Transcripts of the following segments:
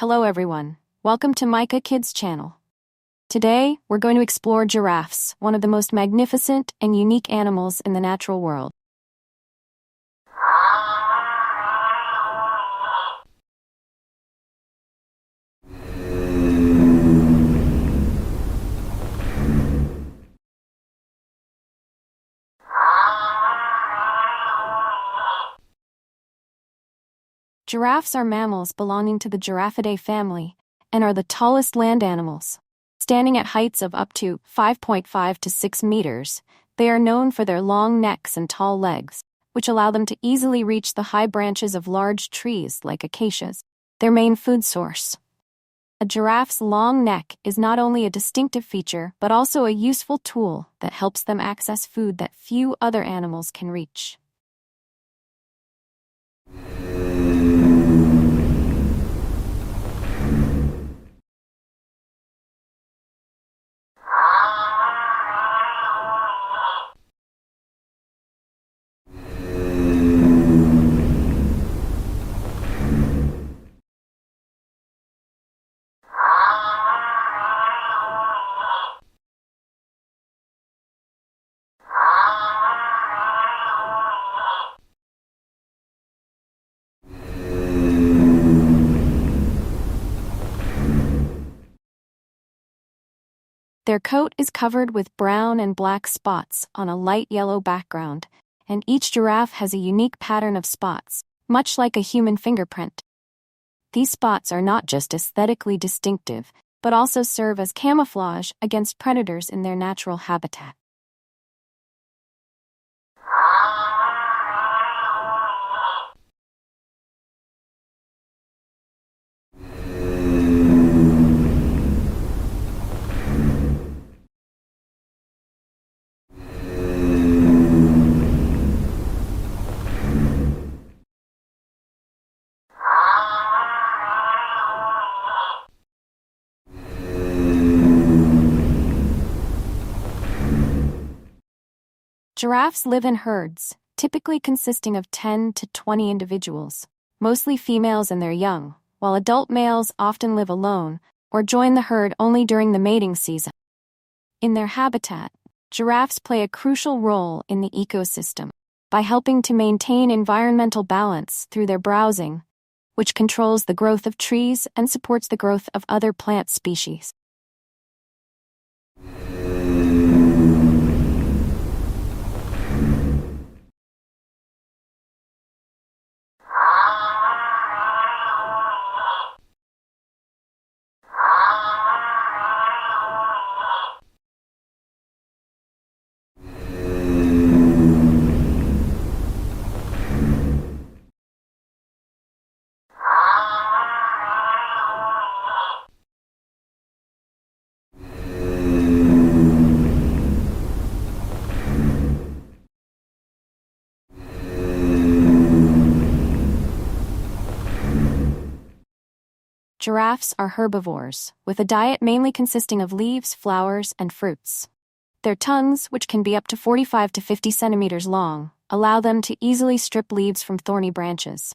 Hello everyone, welcome to Maika Kids channel. Today, we're going to explore giraffes, one of the most magnificent and unique animals in the natural world. Giraffes are mammals belonging to the Giraffidae family and are the tallest land animals. Standing at heights of up to 5.5 to 6 meters, they are known for their long necks and tall legs, which allow them to easily reach the high branches of large trees like acacias, their main food source. A giraffe's long neck is not only a distinctive feature but also a useful tool that helps them access food that few other animals can reach. Their coat is covered with brown and black spots on a light yellow background, and each giraffe has a unique pattern of spots, much like a human fingerprint. These spots are not just aesthetically distinctive, but also serve as camouflage against predators in their natural habitat. Giraffes live in herds, typically consisting of 10 to 20 individuals, mostly females and their young, while adult males often live alone or join the herd only during the mating season. In their habitat, giraffes play a crucial role in the ecosystem by helping to maintain environmental balance through their browsing, which controls the growth of trees and supports the growth of other plant species. Giraffes are herbivores, with a diet mainly consisting of leaves, flowers, and fruits. Their tongues, which can be up to 45 to 50 centimeters long, allow them to easily strip leaves from thorny branches.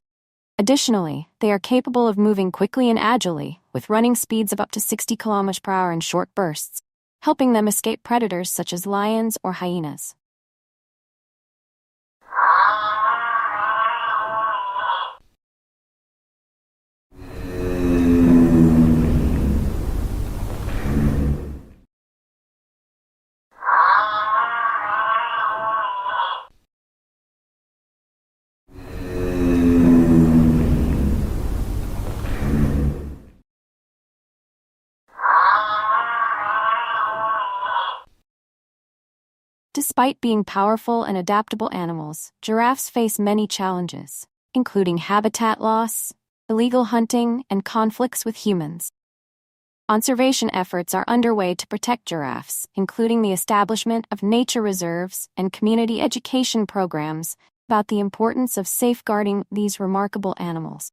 Additionally, they are capable of moving quickly and agilely, with running speeds of up to 60 km per hour in short bursts, helping them escape predators such as lions or hyenas. Despite being powerful and adaptable animals, giraffes face many challenges, including habitat loss, illegal hunting, and conflicts with humans. Conservation efforts are underway to protect giraffes, including the establishment of nature reserves and community education programs about the importance of safeguarding these remarkable animals.